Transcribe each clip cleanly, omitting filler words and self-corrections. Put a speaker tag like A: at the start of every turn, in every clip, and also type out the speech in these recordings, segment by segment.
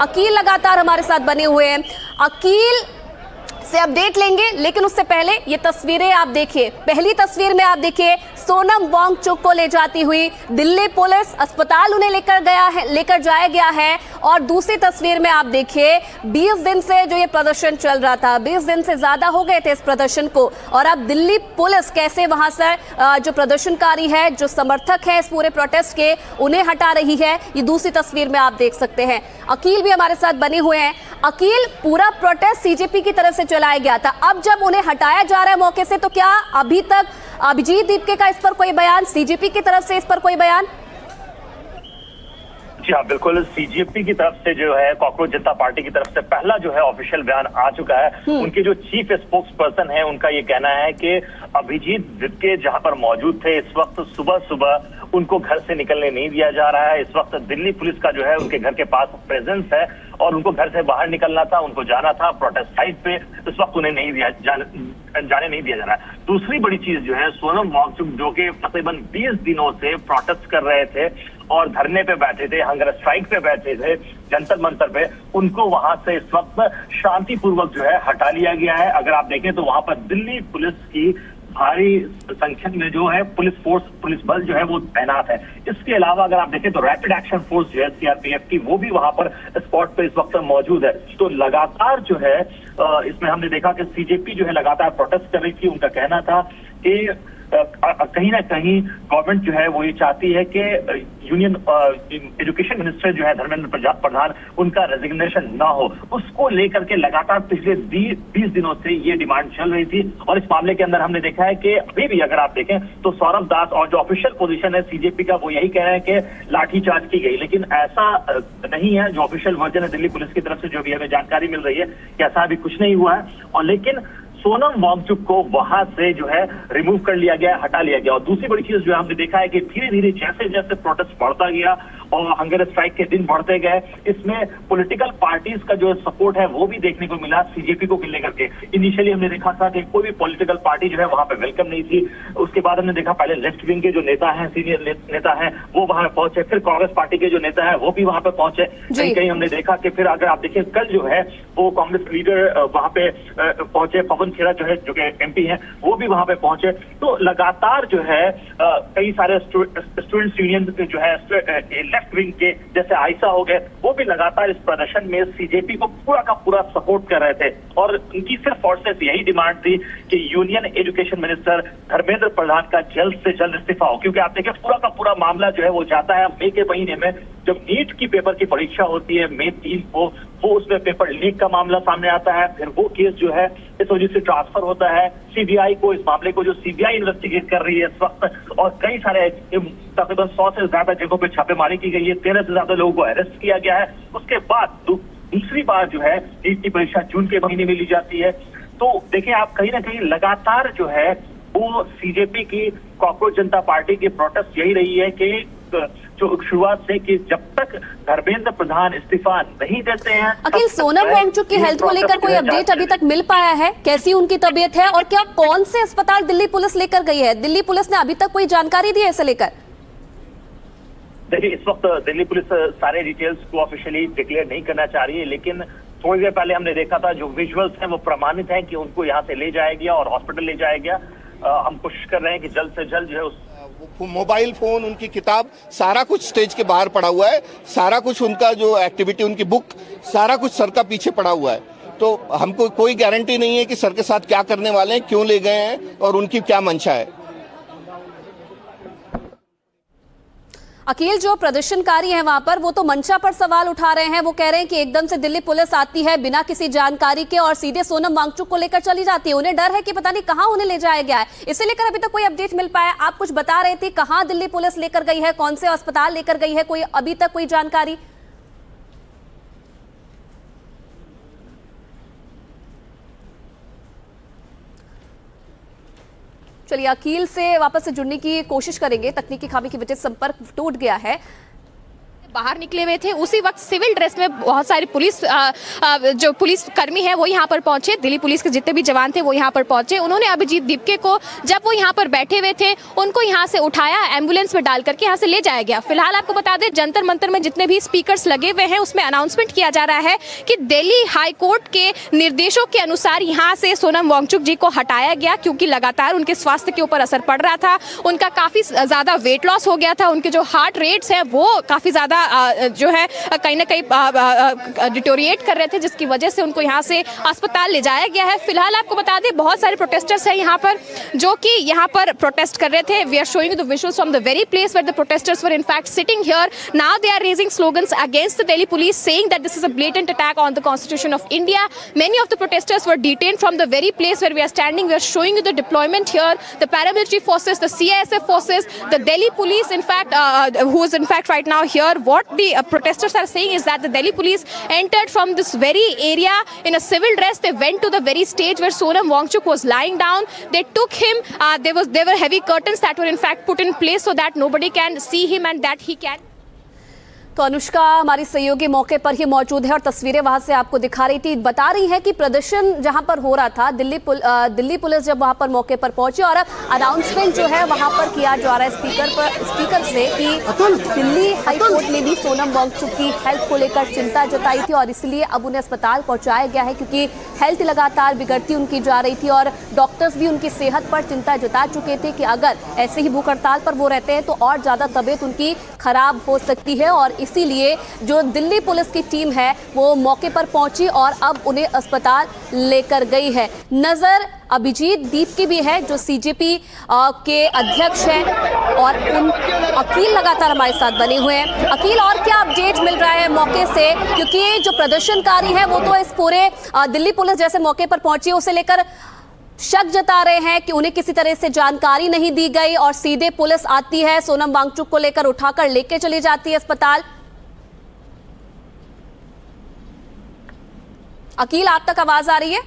A: अकील लगातार हमारे साथ बने हुए हैं। अकील से अपडेट लेंगे, लेकिन उससे पहले ये तस्वीरें आप देखिए। पहली तस्वीर में आप देखिए सोनम वांगचुक को ले जाती हुई दिल्ली पुलिस, अस्पताल उन्हें लेकर जाया गया है। और दूसरी तस्वीर में आप देखिए 20 दिन से जो ये प्रदर्शन चल रहा था, 20 दिन से ज्यादा हो गए थे इस प्रदर्शन को, और अब दिल्ली पुलिस कैसे वहां से जो प्रदर्शनकारी है, जो समर्थक है इस पूरे प्रोटेस्ट के, उन्हें हटा रही है। ये दूसरी तस्वीर में आप देख सकते हैं। अकील भी हमारे साथ बने हुए हैं। अकील, पूरा प्रोटेस्ट सीजेपी की तरफ से चलाया गया था, अब जब उन्हें हटाया जा रहा है मौके से, तो क्या अभी तक अभिजीत दीपके का इस पर कोई बयान, सीजेपी की तरफ से इस पर कोई बयान?
B: जी हाँ, बिल्कुल। सीजेपी की तरफ से जो है, कॉकरोच जनता पार्टी की तरफ से पहला जो है ऑफिशियल बयान आ चुका है। उनके जो चीफ स्पोक्स पर्सन है, उनका ये कहना है कि अभिजीत दीपके जहां पर मौजूद थे, इस वक्त सुबह सुबह उनको घर से निकलने नहीं दिया जा रहा है। इस वक्त दिल्ली पुलिस का जो है उनके घर के पास प्रेजेंस है और उनको घर से बाहर निकलना था, उनको जाना था प्रोटेस्ट साइट पे, इस वक्त उन्हें नहीं जाने नहीं दिया जा रहा है। दूसरी बड़ी चीज जो है, सोनम वांगचुक जो कि तकरीबन 20 दिनों से प्रोटेस्ट कर रहे थे और धरने पे बैठे थे, हंगर स्ट्राइक पे बैठे थे जंतर मंतर पे, उनको वहां से इस वक्त शांतिपूर्वक जो है हटा लिया गया है। अगर आप देखें तो वहां पर दिल्ली पुलिस की भारी संख्या में जो है पुलिस बल जो है वो तैनात है। इसके अलावा अगर आप देखें तो रैपिड एक्शन फोर्स जो है सीआरपीएफ की, वो भी वहां पर स्पॉट पे इस वक्त मौजूद है। तो लगातार जो है इसमें हमने देखा कि सीजेपी जो है लगातार प्रोटेस्ट कर रही थी। उनका कहना था कि कहीं ना कहीं गवर्नमेंट जो है वो ये चाहती है कि यूनियन एजुकेशन मिनिस्टर जो है धर्मेंद्र प्रधान, उनका रेजिग्नेशन ना हो। उसको लेकर के लगातार पिछले 20 दिनों से ये डिमांड चल रही थी। और इस मामले के अंदर हमने देखा है कि अभी भी अगर आप देखें तो सौरभ दास और जो ऑफिशियल पोजीशन है सीजेपी का, वो यही कह रहे हैं कि लाठीचार्ज की गई, लेकिन ऐसा नहीं है। जो ऑफिशियल वर्जन है दिल्ली पुलिस की तरफ से, जो भी हमें जानकारी मिल रही है कि ऐसा अभी कुछ नहीं हुआ है। और लेकिन सोनम वांगचुक को वहां से जो है रिमूव कर लिया गया, हटा लिया गया। और दूसरी बड़ी चीज जो है हमने देखा है कि धीरे धीरे जैसे जैसे प्रोटेस्ट बढ़ता गया और हंगर स्ट्राइक के दिन बढ़ते गए, इसमें पॉलिटिकल पार्टीज का जो सपोर्ट है वो भी देखने को मिला सीजेपी को लेकर के। इनिशियली हमने देखा था कि कोई भी पॉलिटिकल पार्टी जो है वहां पे वेलकम नहीं थी। उसके बाद हमने देखा पहले लेफ्ट विंग के जो नेता हैं, सीनियर नेता हैं, वो वहां पहुंचे, फिर कांग्रेस पार्टी के जो नेता है वो भी वहां पे पहुंचे। कहीं कहीं हमने देखा कि फिर अगर आप देखिए कल जो है वो कांग्रेस लीडर वहां पे पहुंचे, पवन खेड़ा जो है, जो कि एमपी हैं, वो भी वहां पे पहुंचे। तो लगातार जो है कई सारे स्टूडेंट्स यूनियन जो है लेफ्ट विंग के, जैसे आयशा हो गए, वो भी लगातार इस प्रदर्शन में सीजेपी को पूरा का पूरा सपोर्ट कर रहे थे। और उनकी सिर्फ और सिर्फ यही डिमांड थी कि union education minister Dharmendra Pradhan का जल्द से जल्द इस्तीफा हो। क्योंकि आप देखिए पूरा का पूरा मामला जो है वो जाता है मई के महीने में, जब नीट की पेपर की परीक्षा होती है मई 3 को, वो उसमें पेपर लीक का मामला सामने आता है। फिर वो केस जो है इस वजह से ट्रांसफर होता है सीबीआई को। इस मामले को जो सीबीआई इन्वेस्टिगेट कर रही है इस वक्त, और कई सारे तकरीबन 100 से ज्यादा जगहों पे छापेमारी की गई है, 13 से ज्यादा लोगों को अरेस्ट किया गया है। उसके बाद दूसरी बार जो है नीट की परीक्षा जून के महीने में ली जाती है। तो देखिए आप कहीं ना कहीं लगातार जो है वो सीजेपी की, कॉकरोच जनता पार्टी की प्रोटेस्ट यही रही है कि जो शुरुआत से कि जब तक धर्मेंद्र प्रधान इस्तीफा नहीं देते हैं।
A: अखिल, सोनम वांगचुक की हेल्थ को लेकर कोई अपडेट अभी तक मिल पाया है? कैसी उनकी तबीयत है और क्या कौन से अस्पताल दिल्ली पुलिस लेकर गई है? दिल्ली पुलिस ने अभी तक कोई जानकारी दी है इसे लेकर?
B: देखिए इस वक्त दिल्ली पुलिस सारे डिटेल्स को ऑफिशियली डिक्लेयर नहीं करना चाह रही है, लेकिन थोड़ी देर पहले हमने देखा था जो विजुअल्स हैं वो प्रमाणित हैं कि उनको यहाँ से ले जाया गया और हॉस्पिटल ले जाया गया। हम कोशिश कर रहे हैं कि जल्द से जल्द जो है
C: मोबाइल फोन, उनकी किताब, सारा कुछ स्टेज के बाहर पड़ा हुआ है। सारा कुछ उनका जो एक्टिविटी, उनकी बुक, सारा कुछ सर का पीछे पड़ा हुआ है। तो हमको कोई गारंटी नहीं है कि सर के साथ क्या करने वाले हैं, क्यों ले गए हैं और उनकी क्या मंशा है।
A: अकील, जो प्रदर्शनकारी हैं वहां पर, वो तो मंशा पर सवाल उठा रहे हैं। वो कह रहे हैं कि एकदम से दिल्ली पुलिस आती है बिना किसी जानकारी के और सीधे सोनम वांगचुक को लेकर चली जाती है। उन्हें डर है कि पता नहीं कहां उन्हें ले जाया गया है। इसे लेकर अभी तक कोई अपडेट मिल पाया? आप कुछ बता रहे थे, कहां दिल्ली पुलिस लेकर गई है, कौन से अस्पताल लेकर गई है, कोई अभी तक कोई जानकारी? चलिए अकील से वापस से जुड़ने की कोशिश करेंगे, तकनीकी खामी की वजह से संपर्क टूट गया है।
D: बाहर निकले हुए थे, उसी वक्त सिविल ड्रेस में बहुत सारे जो पुलिस कर्मी है वो यहाँ पर पहुंचे। दिल्ली पुलिस के जितने भी जवान थे वो यहाँ पर पहुंचे। उन्होंने अभिजीत दीपके को, जब वो यहाँ पर बैठे हुए थे, उनको यहाँ से उठाया, एम्बुलेंस में डाल करके यहाँ से ले जाया गया। फिलहाल आपको बता दें, जंतर मंतर में जितने भी स्पीकर्स लगे हुए हैं उसमें अनाउंसमेंट किया जा रहा है कि दिल्ली हाई कोर्ट के निर्देशों के अनुसार यहाँ से सोनम वांगचुक जी को हटाया गया, क्योंकि लगातार उनके स्वास्थ्य के ऊपर असर पड़ रहा था। उनका काफी ज्यादा वेट लॉस हो गया था, उनके जो हार्ट रेट्स हैं वो काफी ज्यादा जो है कहीं ना कहीं डिटोरिएट कर रहे थे, जिसकी वजह से उनको यहाँ से अस्पताल ले जाया गया है। फिलहाल आपको बता दें, बहुत सारे प्रोटेस्टर्स हैं यहाँ पर जो कि यहाँ पर प्रोटेस्ट कर रहे थे। We are showing the visuals from the very place where the protesters were in fact sitting here. Now they are raising slogans against the Delhi police, saying that this is a blatant attack on the Constitution of India. Many of the protesters were detained from the very place where we are standing. We are showing you the deployment here, the paramilitary forces, the CISF forces, the Delhi police, in fact, who is in fact right now here. What the protesters are saying is that the Delhi police entered from this very area in a civil dress. They went to the very stage where Sonam Wangchuk was lying down. They took him. There were heavy curtains that were in fact put in place so that nobody can see him and that he can.
A: तो अनुष्का हमारी सहयोगी मौके पर ही मौजूद है और तस्वीरें वहां से आपको दिखा रही थी। बता रही है कि प्रदर्शन जहां पर हो रहा था, दिल्ली पुलिस जब वहां पर मौके पर पहुंची और अनाउंसमेंट जो है वहां पर किया जा रहा है स्पीकर से कि दिल्ली हाई कोर्ट ने भी सोनम वांगचुक की हेल्थ को लेकर चिंता जताई थी और इसलिए अब उन्हें अस्पताल पहुंचाया गया है, क्योंकि हेल्थ लगातार बिगड़ती उनकी जा रही थी और डॉक्टर्स भी उनकी सेहत पर चिंता जता चुके थे कि अगर ऐसे ही भूख हड़ताल पर वो रहते हैं तो और ज़्यादा तबीयत उनकी खराब हो सकती है। और इसीलिए जो दिल्ली पुलिस की टीम है वो मौके पर पहुंची और अब उन्हें अस्पताल लेकर गई है। नजर अभिजीत दीप की भी है जो सीजेपी के अध्यक्ष हैं और उन अकील लगातार हमारे साथ बने हुए हैं। अकील, और क्या अपडेट मिल रहा है मौके से, क्योंकि जो प्रदर्शनकारी हैं वो तो इस पूरे दिल्ली पुलिस जैसे मौके पर पहुंची उसे लेकर शक जता रहे हैं कि उन्हें किसी तरह से जानकारी नहीं दी गई और सीधे पुलिस आती है, सोनम वांगचुक को लेकर उठाकर लेके चली जाती है अस्पताल। अकील, आप तक आवाज आ रही है?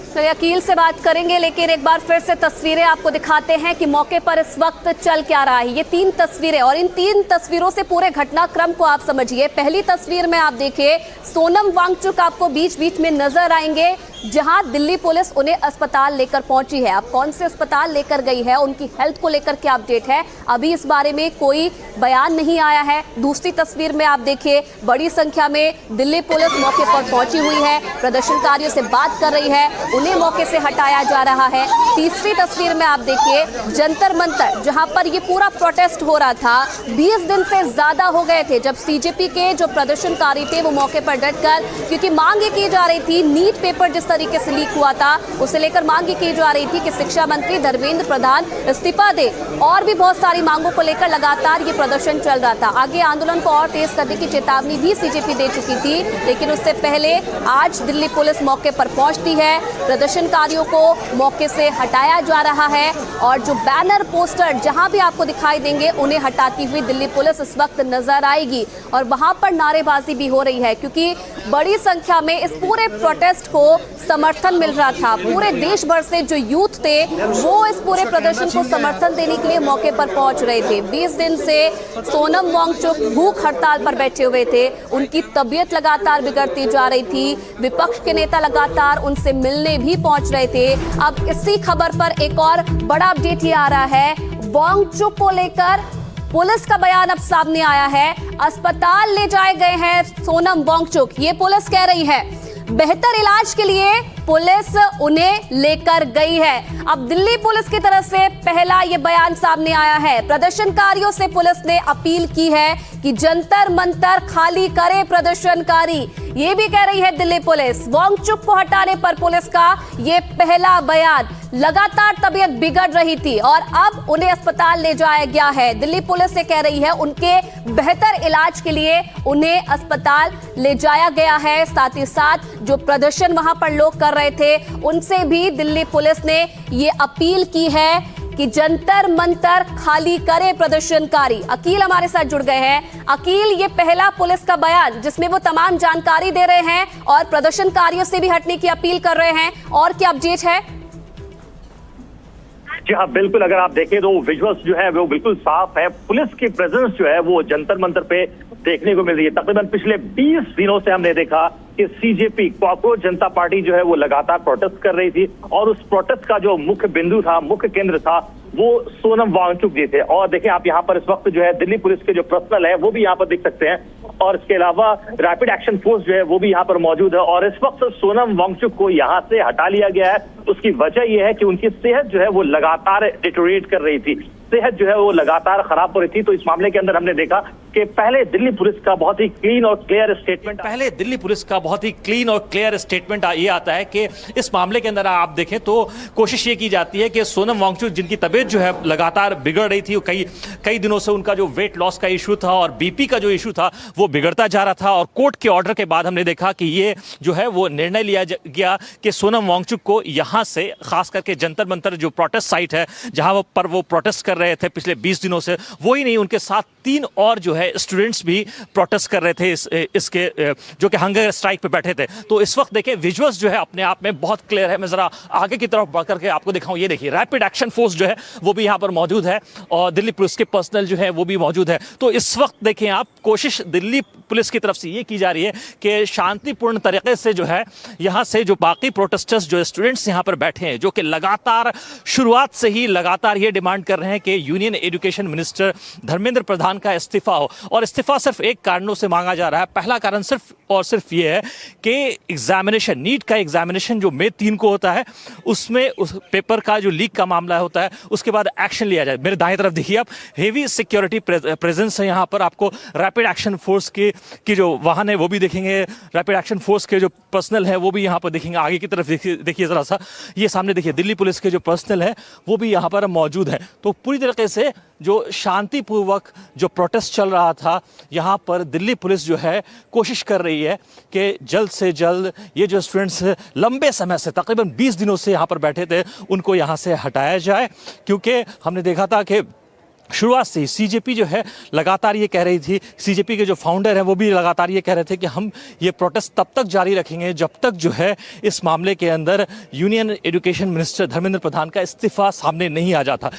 A: चलिए अकील से बात करेंगे, लेकिन एक बार फिर से तस्वीरें आपको दिखाते हैं कि मौके पर इस वक्त चल क्या रहा है। ये 3 तस्वीरें और इन 3 तस्वीरों से पूरे घटनाक्रम को आप समझिए। पहली तस्वीर में आप देखिए सोनम वांगचुक आपको बीच बीच में नजर आएंगे, जहां दिल्ली पुलिस उन्हें अस्पताल लेकर पहुंची है। अब कौन से अस्पताल लेकर गई है, उनकी हेल्थ को लेकर क्या अपडेट है, अभी इस बारे में कोई बयान नहीं आया है। दूसरी तस्वीर में आप देखिए बड़ी संख्या में दिल्ली पुलिस मौके पर पहुंची हुई है, प्रदर्शनकारियों से बात कर रही है, उन्हें मौके से हटाया जा रहा है। तीसरी तस्वीर में आप देखिए जंतर मंतर, जहां पर ये पूरा प्रोटेस्ट हो रहा था। 20 दिन से ज्यादा हो गए थे जब सीजेपी के जो प्रदर्शनकारी थे वो मौके पर डटकर, क्योंकि मांग ये की जा रही थी, नीट पेपर जिस तरीके से लीक हुआ था उसे लेकर मांग की जा रही थी कि शिक्षा मंत्री धर्मेंद्र प्रधान इस्तीफा दे, और भी बहुत सारी मांगों को लेकर लगातार ये प्रदर्शन चल रहा था। आगे आंदोलन को और तेज करने की चेतावनी भी सीजेपी दे चुकी थी, लेकिन उससे पहले आज दिल्ली पुलिस मौके पर पहुंचती है, प्रदर्शनकारियों को मौके से हटाया जा रहा है और जो बैनर पोस्टर जहां भी आपको दिखाई देंगे उन्हें हटाती हुई दिल्ली पुलिस इस वक्त नजर आएगी और वहां पर नारेबाजी भी हो रही है, क्योंकि बड़ी संख्या में इस पूरे प्रोटेस्ट को समर्थन मिल रहा था। पूरे देश भर से जो यूथ थे वो इस पूरे प्रदर्शन को समर्थन देने के लिए मौके पर पहुंच रहे थे। 20 दिन से सोनम वांगचुक भूख हड़ताल पर बैठे हुए थे, उनकी तबीयत लगातार बिगड़ती जा रही थी, विपक्ष के नेता लगातार उनसे मिलने भी पहुंच रहे थे। अब इसी खबर पर एक और बड़ा अपडेट ये आ रहा है, वांगचुक को लेकर पुलिस का बयान अब सामने आया है। अस्पताल ले जाए गए हैं सोनम वांगचुक, ये पुलिस कह रही है। बेहतर इलाज के लिए पुलिस उन्हें लेकर गई है। अब दिल्ली पुलिस की तरफ से पहला ये बयान सामने आया है। प्रदर्शनकारियों से पुलिस ने अपील की है कि जंतर मंतर खाली करे प्रदर्शनकारी, ये भी कह रही है दिल्ली पुलिस। वांगचुक को हटाने पर पुलिस का ये पहला बयान। लगातार तबीयत बिगड़ रही थी और अब उन्हें अस्पताल ले जाया गया है। दिल्ली पुलिस से कह रही है उनके बेहतर इलाज के लिए उन्हें अस्पताल ले जाया गया है। साथ ही साथ जो प्रदर्शन वहां पर लोग कर रहे थे उनसे भी दिल्ली पुलिस ने ये अपील की है कि जंतर मंतर खाली करे प्रदर्शनकारी। अकील हमारे साथ जुड़ गए हैं। अकील, ये पहला पुलिस का बयान जिसमें वो तमाम जानकारी दे रहे हैं और प्रदर्शनकारियों से भी हटने की अपील कर रहे हैं, और क्या अपडेट है?
B: जी हाँ, बिल्कुल। अगर आप देखें तो विजुअल्स जो है वो बिल्कुल साफ है। पुलिस की प्रेजेंस जो है वो जंतर मंतर पे देखने को मिल रही है। तकरीबन पिछले 20 दिनों से हमने देखा कि सीजेपी कॉकरोच जनता पार्टी जो है वो लगातार प्रोटेस्ट कर रही थी और उस प्रोटेस्ट का जो मुख्य बिंदु था, मुख्य केंद्र था, वो सोनम वांगचुक जी थे। और देखिए आप यहाँ पर इस वक्त जो है दिल्ली पुलिस के जो पर्सनल है वो भी यहाँ पर दिख सकते हैं और इसके अलावा रैपिड एक्शन फोर्स जो है वो भी यहाँ पर मौजूद है। और इस वक्त सोनम वांगचुक को यहाँ से हटा लिया गया है। उसकी वजह यह है कि उनकी सेहत जो है वो लगातार डिटोरेट कर रही थी, सेहत जो है वो लगातार खराब हो रही थी। तो इस मामले के अंदर हमने देखा कि पहले दिल्ली पुलिस का बहुत ही क्लीन और क्लियर स्टेटमेंट ये आता है कि इस मामले के अंदर आप देखें तो कोशिश ये की जाती है कि सोनम वांगचुक जिनकी तबीयत जो है लगातार बिगड़ रही थी, कई दिनों से उनका जो वेट लॉस का इशू था और बीपी का जो इशू था वो बिगड़ता जा रहा था। और कोर्ट के ऑर्डर के बाद हमने देखा कि ये जो है वो निर्णय लिया गया कि सोनम वांगचुक को यहाँ से खास करके जंतर मंतर जो प्रोटेस्ट साइट है जहाँ पर वो प्रोटेस्ट कर रहे थे पिछले 20 दिनों से, वही नहीं उनके साथ 3 और जो है स्टूडेंट्स भी प्रोटेस्ट कर रहे थे इसके जो कि हंगर स्ट्राइक पे बैठे थे। तो इस वक्त देखिए विजुअल्स जो है अपने आप में बहुत क्लियर है। मैं जरा आगे की तरफ बढ़ करके आपको दिखाऊं। ये देखिए रैपिड एक्शन फोर्स जो है वो भी यहाँ पर मौजूद है और दिल्ली पुलिस के पर्सनल जो है वो भी मौजूद है। तो इस वक्त देखिए आप कोशिश दिल्ली पुलिस की तरफ से ये की जा रही है कि शांतिपूर्ण तरीके से जो है यहाँ से जो बाकी प्रोटेस्टर्स जो स्टूडेंट्स यहाँ पर बैठे हैं, जो कि लगातार शुरुआत से ही लगातार ये डिमांड कर रहे हैं कि union education minister Dharmendra Pradhan का इस्तीफा हो। और इस्तीफा सिर्फ एक कारणों से मांगा जा रहा है। पहला कारण सिर्फ और सिर्फ ये है कि एग्जामिनेशन, नीट का एग्जामिनेशन जो मई 3 को होता है उसमें उस पेपर का जो लीक का मामला होता है उसके बाद एक्शन लिया जाए। मेरे दाएं तरफ देखिए आप हेवी सिक्योरिटी प्रेजेंस है यहाँ पर। आपको रैपिड एक्शन फोर्स की जो वाहन है वो भी देखेंगे, रैपिड एक्शन फोर्स के जो पर्सनल है वो भी यहाँ पर देखेंगे। आगे की तरफ देखिए जरा सा, ये सामने देखिए दिल्ली पुलिस के जो पर्सनल है वो भी यहाँ पर मौजूद है। तो पूरी तरीके से जो शांतिपूर्वक जो प्रोटेस्ट चल रहा था यहाँ पर दिल्ली पुलिस जो है कोशिश कर रही है कि जल्द से जल्द ये जो स्टूडेंट्स लंबे समय से तकरीबन 20 दिनों से यहाँ पर बैठे थे उनको यहाँ से हटाया जाए। क्योंकि हमने देखा था कि शुरुआत से ही सीजेपी जो है लगातार ये कह रही थी, सीजेपी के जो फाउंडर हैं वो भी लगातार ये कह रहे थे कि हम ये प्रोटेस्ट तब तक जारी रखेंगे जब तक जो है इस मामले के अंदर union education minister Dharmendra Pradhan का इस्तीफा सामने नहीं आ जाता।